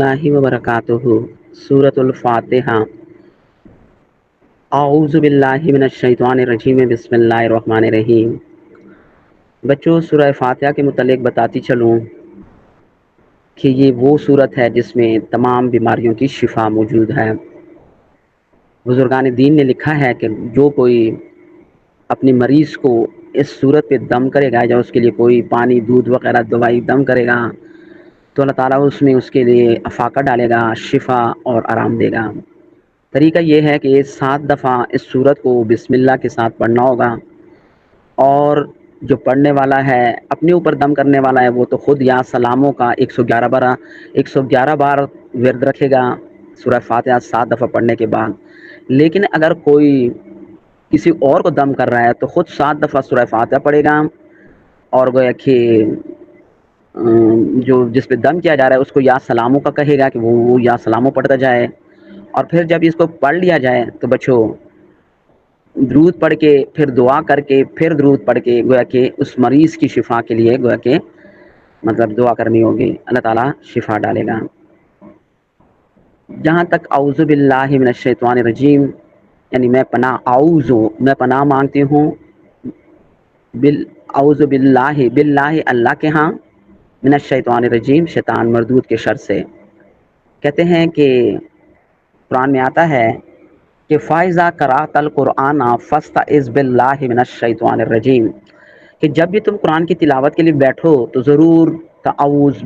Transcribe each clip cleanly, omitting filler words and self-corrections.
اللہ وبرکاتہ سورۃ الفاتحہ اعوذ باللہ من الشیطان الرجیم بسم اللہ الرحمن الرحیم۔ بچوں، سورہ فاتحہ کے متعلق بتاتی چلوں کہ یہ وہ سورت ہے جس میں تمام بیماریوں کی شفا موجود ہے۔ بزرگان دین نے لکھا ہے کہ جو کوئی اپنے مریض کو اس صورت پہ دم کرے گا یا اس کے لیے کوئی پانی دودھ وغیرہ دوائی دم کرے گا تو اللہ تعالیٰ اس میں اس کے لیے افاقہ ڈالے گا، شفا اور آرام دے گا۔ طریقہ یہ ہے کہ 7 دفعہ اس سورت کو بسم اللہ کے ساتھ پڑھنا ہوگا، اور جو پڑھنے والا ہے اپنے اوپر دم کرنے والا ہے وہ تو خود یا سلاموں کا 111 بار ورد رکھے گا سورہ فاتحہ 7 دفعہ پڑھنے کے بعد۔ لیکن اگر کوئی کسی اور کو دم کر رہا ہے تو خود 7 دفعہ سورہ فاتحہ پڑھے گا، اور گویا کہ جو جس پہ دم کیا جا رہا ہے اس کو یا سلاموں کا کہے گا کہ وہ یا سلاموں پڑھتا جائے، اور پھر جب اس کو پڑھ لیا جائے تو بچوں درود پڑھ کے پھر دعا کر کے پھر درود پڑھ کے گویا کہ اس مریض کی شفا کے لیے گویا کہ مطلب دعا کرنی ہوگی، اللہ تعالیٰ شفا ڈالے گا۔ جہاں تک اعوذ باللہ من الشیطان الرجیم، یعنی میں پناہ مانگتی ہوں اعوذ باللہ اللہ کے ہاں، من الشیطان الرجیم شیطان مردود کے شر سے۔ کہتے ہیں کہ قرآن میں آتا ہے کہ فائزہ قرأت القرآن فاستعذ باللہ من الشیطان الرجیم، کہ جب بھی تم قرآن کی تلاوت کے لیے بیٹھو تو ضرور اعوذ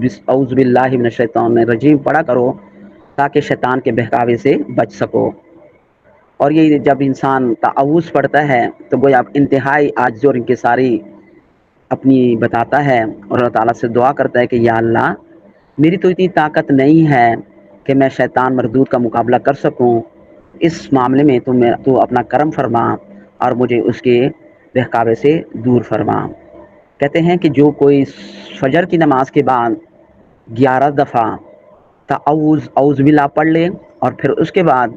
باللہ من الشیطان الرجیم پڑھا کرو تاکہ شیطان کے بہکاوے سے بچ سکو۔ اور یہ جب انسان تعوذ پڑھتا ہے تو گویا انتہائی عاجزی اور انکساری اپنی بتاتا ہے اور اللہ تعالیٰ سے دعا کرتا ہے کہ یا اللہ، میری تو اتنی طاقت نہیں ہے کہ میں شیطان مردود کا مقابلہ کر سکوں، اس معاملے میں تو اپنا کرم فرما اور مجھے اس کے بہکاوے سے دور فرما۔ کہتے ہیں کہ جو کوئی فجر کی نماز کے بعد 11 دفعہ اعوذ باللہ پڑھ لے اور پھر اس کے بعد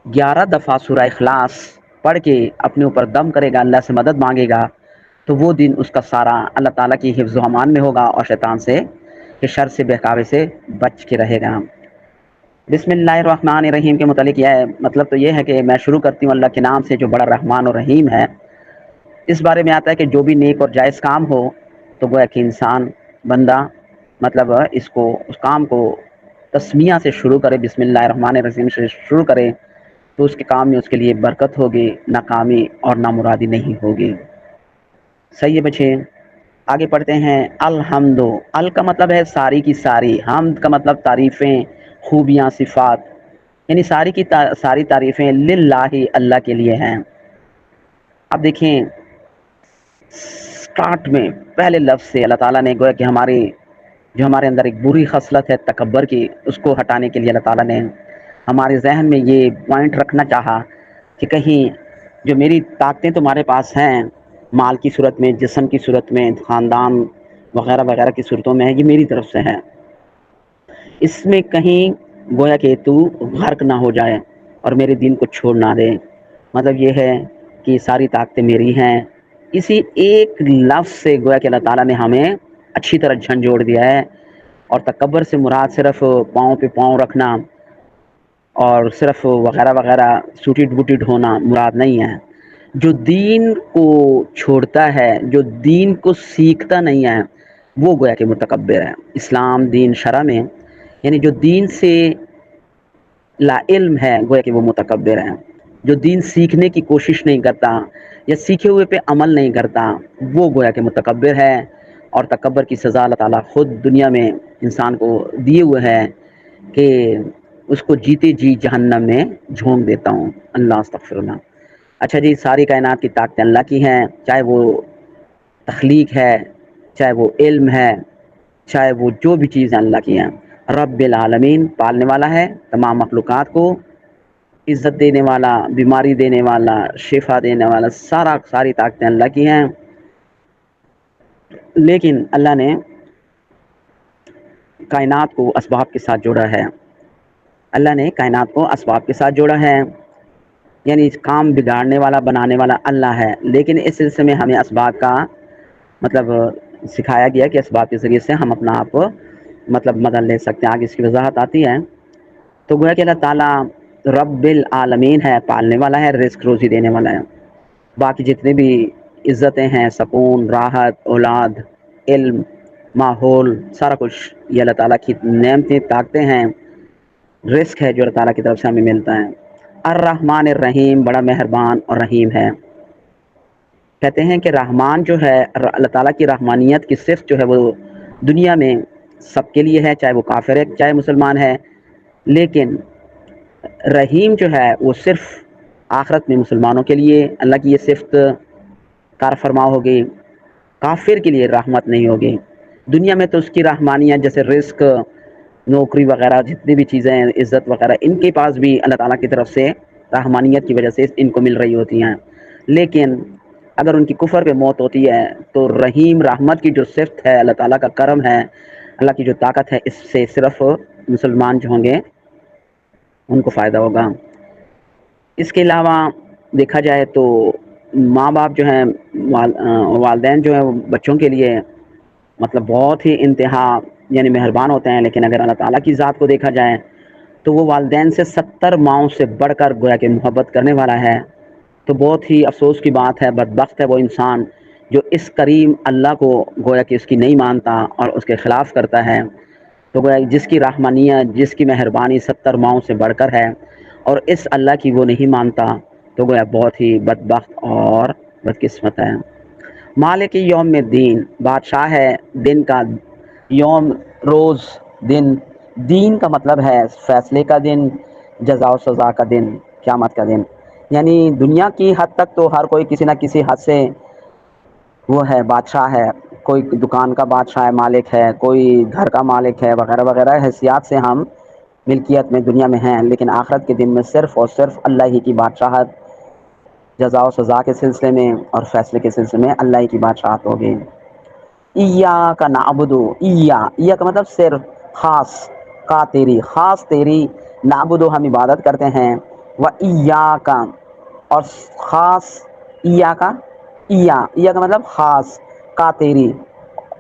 11 دفعہ سورہ اخلاص پڑھ کے اپنے اوپر دم کرے گا، اللہ سے مدد مانگے گا، تو وہ دن اس کا سارا اللہ تعالیٰ کی حفظ و امان میں ہوگا اور شیطان سے کہ شر سے بہکاوے سے بچ کے رہے گا۔ بسم اللہ الرحمن الرحیم کے متعلق یہ ہے، مطلب تو یہ ہے کہ میں شروع کرتی ہوں اللہ کے نام سے جو بڑا رحمان اور رحیم ہے۔ اس بارے میں آتا ہے کہ جو بھی نیک اور جائز کام ہو تو گویا کہ انسان بندہ مطلب اس کام کو تسمیہ سے شروع کرے، بسم اللہ الرحمن الرحیم سے شروع کرے تو اس کے کام میں اس کے لیے برکت ہوگی، ناکامی اور نامرادی نہیں ہوگی۔ صحیح ہے بچے، آگے پڑھتے ہیں۔ الحمد، ال کا مطلب ہے ساری کی ساری، حمد کا مطلب تعریفیں، خوبیاں، صفات، یعنی ساری تعریفیں للہ، اللہ کے لیے ہیں۔ اب دیکھیں سٹارٹ میں پہلے لفظ سے اللہ تعالیٰ نے گویا کہ جو ہمارے اندر ایک بری خصلت ہے تکبر کی، اس کو ہٹانے کے لیے اللہ تعالیٰ نے ہمارے ذہن میں یہ پوائنٹ رکھنا چاہا کہ کہیں جو میری طاقتیں تمہارے پاس ہیں مال کی صورت میں، جسم کی صورت میں، خاندان وغیرہ وغیرہ کی صورتوں میں ہے، یہ میری طرف سے ہے، اس میں کہیں گویا کہ تو غرق نہ ہو جائے اور میرے دین کو چھوڑ نہ دے۔ مطلب یہ ہے کہ ساری طاقتیں میری ہیں۔ اسی ایک لفظ سے گویا کہ اللہ تعالیٰ نے ہمیں اچھی طرح جھنجھوڑ دیا ہے، اور تکبر سے مراد صرف پاؤں پہ پاؤں رکھنا اور صرف وغیرہ وغیرہ سوٹیڈ بوٹیڈ ہونا مراد نہیں ہے۔ جو دین کو چھوڑتا ہے، جو دین کو سیکھتا نہیں ہے، وہ گویا کہ متکبر ہے۔ اسلام دین شرع میں یعنی جو دین سے لا علم ہے گویا کہ وہ متکبر ہے۔ جو دین سیکھنے کی کوشش نہیں کرتا یا سیکھے ہوئے پہ عمل نہیں کرتا وہ گویا کہ متکبر ہے، اور تکبر کی سزا اللہ تعالیٰ خود دنیا میں انسان کو دیے ہوئے ہے کہ اس کو جیتے جی جہنم میں جھونک دیتا ہوں۔ اللہ استغفر اللہ۔ اچھا جی، ساری کائنات کی طاقتیں اللہ کی ہیں، چاہے وہ تخلیق ہے، چاہے وہ علم ہے، چاہے وہ جو بھی چیزیں اللہ کی ہیں۔ رب العالمین پالنے والا ہے تمام مخلوقات کو، عزت دینے والا، بیماری دینے والا، شفا دینے والا، ساری طاقتیں اللہ کی ہیں۔ لیکن اللہ نے کائنات کو اسباب کے ساتھ جوڑا ہے، اللہ نے کائنات کو اسباب کے ساتھ جوڑا ہے، یعنی کام بگاڑنے والا بنانے والا اللہ ہے، لیکن اس سلسلے میں ہمیں اسباب کا مطلب سکھایا گیا کہ اسباب کے ذریعے سے ہم اپنا آپ مطلب مدد لے سکتے ہیں، آگے اس کی وضاحت آتی ہے۔ تو گویا کہ اللہ تعالیٰ رب العالمین ہے، پالنے والا ہے، رزق روزی دینے والا ہے۔ باقی جتنے بھی عزتیں ہیں، سکون، راحت، اولاد، علم، ماحول، سارا کچھ یہ اللہ تعالیٰ کی نعمتیں، طاقتیں ہیں، رزق ہے جو اللہ تعالیٰ کی طرف سے ہمیں ملتا ہے۔ الرحمن الرحیم، بڑا مہربان اور رحیم ہے۔ کہتے ہیں کہ رحمان جو ہے، اللہ تعالیٰ کی رحمانیت کی صفت جو ہے وہ دنیا میں سب کے لیے ہے، چاہے وہ کافر ہے چاہے مسلمان ہے، لیکن رحیم جو ہے وہ صرف آخرت میں مسلمانوں کے لیے اللہ کی یہ صفت کار فرما ہوگی، کافر کے لیے رحمت نہیں ہوگی۔ دنیا میں تو اس کی رحمانیت جیسے رزق، نوکری وغیرہ، جتنی بھی چیزیں ہیں، عزت وغیرہ، ان کے پاس بھی اللہ تعالیٰ کی طرف سے رحمانیت کی وجہ سے ان کو مل رہی ہوتی ہیں، لیکن اگر ان کی کفر پہ موت ہوتی ہے تو رحیم، رحمت کی جو صفت ہے، اللہ تعالیٰ کا کرم ہے، اللہ کی جو طاقت ہے، اس سے صرف مسلمان جو ہوں گے ان کو فائدہ ہوگا۔ اس کے علاوہ دیکھا جائے تو ماں باپ جو ہیں، والدین جو ہیں، بچوں کے لیے مطلب بہت ہی انتہا یعنی مہربان ہوتے ہیں، لیکن اگر اللہ تعالیٰ کی ذات کو دیکھا جائے تو وہ والدین سے 70 ماؤں سے بڑھ کر گویا کہ محبت کرنے والا ہے۔ تو بہت ہی افسوس کی بات ہے، بدبخت ہے وہ انسان جو اس کریم اللہ کو گویا کہ اس کی نہیں مانتا اور اس کے خلاف کرتا ہے۔ تو گویا جس کی رحمانیت، جس کی مہربانی 70 ماؤں سے بڑھ کر ہے، اور اس اللہ کی وہ نہیں مانتا، تو گویا بہت ہی بدبخت اور بدقسمت ہے۔ مالک یوم الدین، بادشاہ ہے دن کا، یوم روز، دن، دین کا مطلب ہے فیصلے کا دن، جزا و سزا کا دن، قیامت کا دن۔ یعنی دنیا کی حد تک تو ہر کوئی کسی نہ کسی حد سے وہ ہے، بادشاہ ہے، کوئی دکان کا بادشاہ ہے، مالک ہے، کوئی گھر کا مالک ہے، وغیرہ وغیرہ حیثیات سے ہم ملکیت میں دنیا میں ہیں، لیکن آخرت کے دن میں صرف اور صرف اللہ ہی کی بادشاہت، جزا و سزا کے سلسلے میں اور فیصلے کے سلسلے میں اللہ ہی کی بادشاہت ہوگی۔ ایاک نعبدو، ایا کا مطلب صرف، خاص، کا تیری، خاص تیری، نعبدو ہم عبادت کرتے ہیں، و ایاک اور خاص، ایا کا مطلب خاص، کا تیری،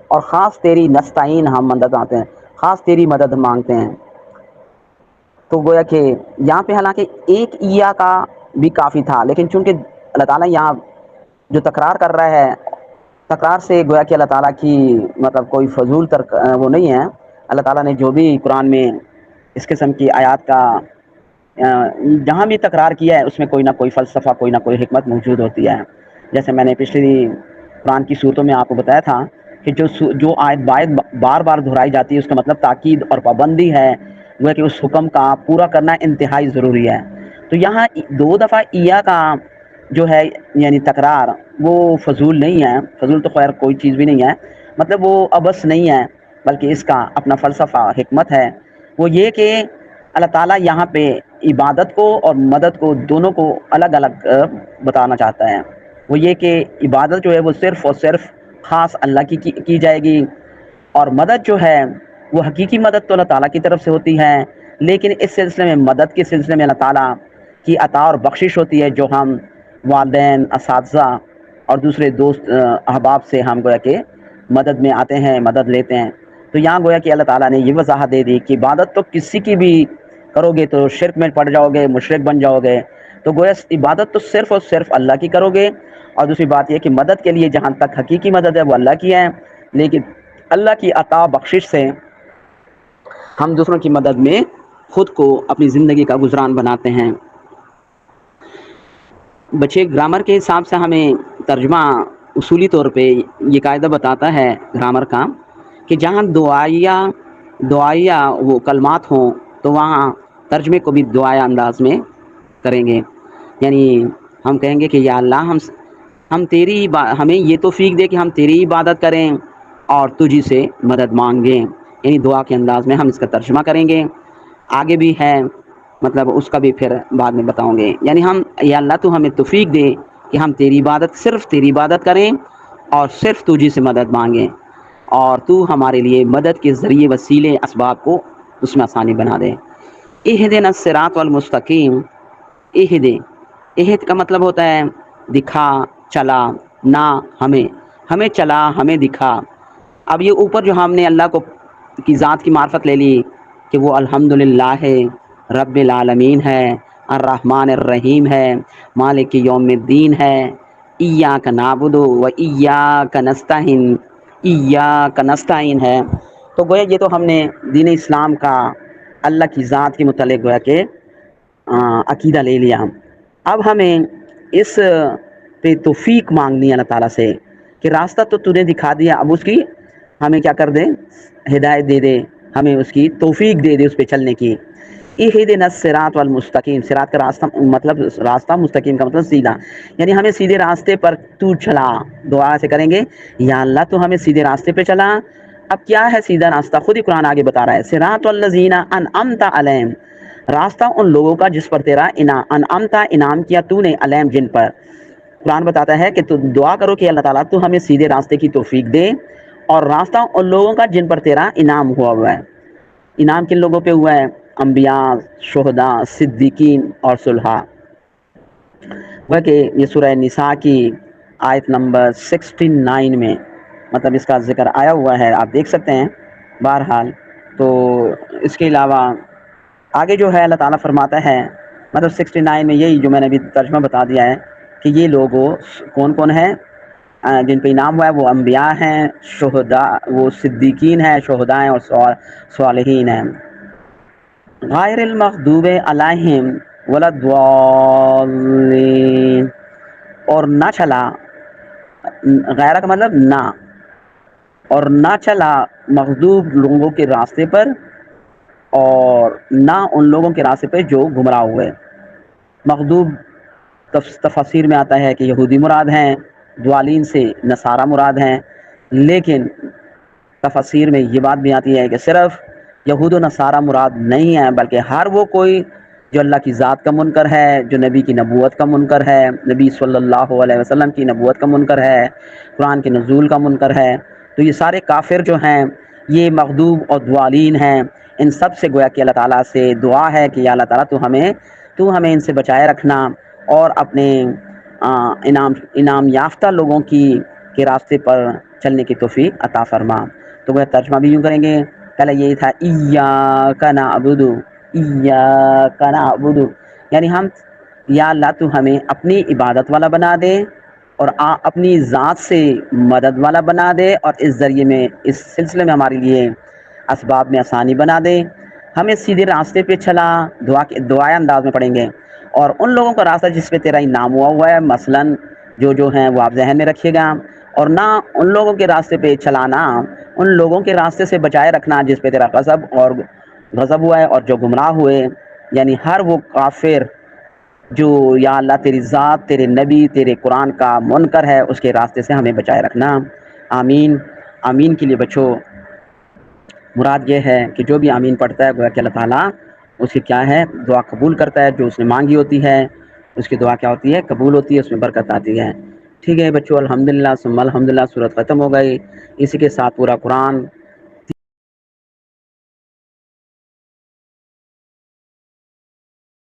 اور خاص تیری، نستعین ہم مدد آتے ہیں، خاص تیری مدد مانگتے ہیں۔ تو گویا کہ یہاں پہ حالانکہ ایک ایا کا بھی کافی تھا، لیکن چونکہ اللہ تعالیٰ یہاں جو تکرار کر رہا ہے، تکرار سے گویا کہ اللہ تعالیٰ کی مطلب کوئی فضول وہ نہیں ہے۔ اللہ تعالیٰ نے جو بھی قرآن میں اس قسم کی آیات کا جہاں بھی تکرار کیا ہے، اس میں کوئی نہ کوئی فلسفہ، کوئی نہ کوئی حکمت موجود ہوتی ہے۔ جیسے میں نے پچھلی قرآن کی صورتوں میں آپ کو بتایا تھا کہ جو آیت بار بار دہرائی جاتی ہے، اس کا مطلب تاکید اور پابندی ہے، وہ کہ اس حکم کا پورا کرنا انتہائی ضروری ہے۔ تو یہاں 2 دفعہ ایا کا جو ہے یعنی تکرار، وہ فضول نہیں ہے، فضول تو خیر کوئی چیز بھی نہیں ہے، مطلب وہ عبث نہیں ہے، بلکہ اس کا اپنا فلسفہ، حکمت ہے۔ وہ یہ کہ اللہ تعالیٰ یہاں پہ عبادت کو اور مدد کو دونوں کو الگ الگ بتانا چاہتا ہے۔ وہ یہ کہ عبادت جو ہے وہ صرف اور صرف خاص اللہ کی جائے گی، اور مدد جو ہے وہ حقیقی مدد تو اللہ تعالیٰ کی طرف سے ہوتی ہے، لیکن اس سلسلے میں، مدد کے سلسلے میں اللہ تعالیٰ کی عطا اور بخشش ہوتی ہے، جو ہم والدین، اساتذہ اور دوسرے دوست احباب سے ہم گویا کہ مدد میں آتے ہیں، مدد لیتے ہیں۔ تو یہاں گویا کہ اللہ تعالیٰ نے یہ وضاحت دے دی کہ عبادت تو کسی کی بھی کرو گے تو شرک میں پڑ جاؤ گے، مشرک بن جاؤ گے۔ تو گویا عبادت تو صرف اور صرف اللہ کی کرو گے، اور دوسری بات یہ کہ مدد کے لیے جہاں تک حقیقی مدد ہے وہ اللہ کی ہے، لیکن اللہ کی عطا بخشش سے ہم دوسروں کی مدد میں خود کو اپنی زندگی کا گزران بناتے ہیں۔ بچے گرامر کے حساب سے ہمیں ترجمہ اصولی طور پہ یہ قاعدہ بتاتا ہے گرامر کا کہ جہاں دعائیہ وہ کلمات ہوں تو وہاں ترجمے کو بھی دعائیہ انداز میں کریں گے۔ یعنی ہم کہیں گے کہ یا اللہ ہم تیری ہمیں یہ توفیق دے کہ ہم تیری عبادت کریں اور تجھی سے مدد مانگیں، یعنی دعا کے انداز میں ہم اس کا ترجمہ کریں گے۔ آگے بھی ہے، مطلب اس کا بھی پھر بعد میں بتاؤں گے۔ یعنی یا اللہ تو ہمیں توفیق دے کہ ہم تیری عبادت، صرف تیری عبادت کریں اور صرف تجھی سے مدد مانگیں، اور تو ہمارے لیے مدد کے ذریعے، وسیلے، اسباب کو اس میں آسانی بنا دے۔ اہدنا الصراط المستقیم، اہد کا مطلب ہوتا ہے دکھا، چلا، نہ ہمیں چلا، ہمیں دکھا۔ اب یہ اوپر جو ہم نے اللہ کو کی ذات کی معرفت لے لی کہ وہ الحمدللہ ہے، رب العالمین ہے، الرحمن الرحیم ہے، مالک یوم الدین ہے، ایاک نعبد و ایاک نستعین، ایاک نستعین ہے. تو گویا یہ تو ہم نے دین اسلام کا اللہ کی ذات کے متعلق گویا کہ عقیدہ لے لیا. اب ہمیں اس پہ توفیق مانگنی ہے اللہ تعالیٰ سے کہ راستہ تو نے دکھا دیا، اب اس کی ہمیں کیا کر دے، ہدایت دے دے، ہمیں اس کی توفیق دے دے اس پہ چلنے کی. اہدنا الصراط المستقیم، صراط کا راستہ مطلب راستہ، مستقیم کا مطلب سیدھا، یعنی ہمیں سیدھے راستے پر تو چلا. دعا سے کریں گے یا اللہ تو ہمیں سیدھے راستے پہ چلا. اب کیا ہے سیدھا راستہ؟ خود ہی قرآن آگے بتا رہا ہے، صراط الذین انعمت علیہم، راستہ ان لوگوں کا جس پر تیرا انعمت، انعام کیا تو نے، علیہم جن پر. قرآن بتاتا ہے کہ تو دعا کرو کہ اللہ تعالیٰ تو ہمیں سیدھے راستے کی توفیق دے، اور راستہ ان لوگوں کا جن پر تیرا انعام ہوا ہے. انعام کن لوگوں پہ ہوا ہے؟ انبیاء، شہداء، صدیقین اور صلحاء. وہ کہ یہ سورہ نساء کی آیت نمبر 69 میں مطلب اس کا ذکر آیا ہوا ہے، آپ دیکھ سکتے ہیں. بہرحال تو اس کے علاوہ آگے جو ہے اللہ تعالیٰ فرماتا ہے، مطلب 69 میں یہی جو میں نے ابھی ترجمہ بتا دیا ہے کہ یہ لوگوں کون کون ہیں جن پہ انعام ہوا ہے. وہ انبیاء ہیں، شہداء، وہ صدیقین ہیں، شہداء ہیں اور صالحین ہیں. غیر المغضوب علیہم ولا الضالین، اور نہ چلا، غیر کا مطلب نہ، اور نہ چلا مغضوب لوگوں کے راستے پر، اور نہ ان لوگوں کے راستے پہ جو گمراہ ہوئے. مغضوب تفاسیر میں آتا ہے کہ یہودی مراد ہیں، ضالین سے نصارہ مراد ہیں، لیکن تفاسیر میں یہ بات بھی آتی ہے کہ صرف یہود و نصارہ مراد نہیں ہے، بلکہ ہر وہ کوئی جو اللہ کی ذات کا منکر ہے، جو نبی کی نبوت کا منکر ہے، نبی صلی اللہ علیہ وسلم کی نبوت کا منکر ہے، قرآن کے نزول کا منکر ہے. تو یہ سارے کافر جو ہیں یہ مغضوب اور ضالین ہیں. ان سب سے گویا کہ اللہ تعالیٰ سے دعا ہے کہ یا اللہ تعالیٰ تو ہمیں ان سے بچائے رکھنا، اور اپنے انعام یافتہ لوگوں کے راستے پر چلنے کی توفیق عطا فرما. تو وہ ترجمہ بھی یوں کریں گے. پہلے یہی تھا ایاک نعبد، ایاک نعبد، یعنی ہم یا اللہ تو ہمیں اپنی عبادت والا بنا دے، اور اپنی ذات سے مدد والا بنا دے، اور اس ذریعے میں اس سلسلے میں ہمارے لیے اسباب میں آسانی بنا دے، ہمیں سیدھے راستے پہ چلا. دعائے انداز میں پڑھیں گے. اور ان لوگوں کا راستہ جس پہ تیرا انعام ہوا ہے، مثلا جو ہیں وہ آپ ذہن میں رکھیے گا. اور نہ ان لوگوں کے راستے پہ چلانا، ان لوگوں کے راستے سے بچائے رکھنا جس پہ تیرا غضب ہوا ہے اور جو گمراہ ہوئے، یعنی ہر وہ کافر جو یا اللہ تیری ذات، تیرے نبی، تیرے قرآن کا منکر ہے، اس کے راستے سے ہمیں بچائے رکھنا. آمین. آمین کے لیے بچو مراد یہ ہے کہ جو بھی آمین پڑھتا ہے گویا کہ اللہ تعالیٰ اس کی کیا ہے، دعا قبول کرتا ہے. جو اس نے مانگی ہوتی ہے اس کی دعا کیا ہوتی ہے، قبول ہوتی ہے، اس میں برکت آتی ہے. ٹھیک ہے بچوں، الحمدللہ ثم الحمدللہ، سورت ختم ہو گئی. اسی کے ساتھ پورا قرآن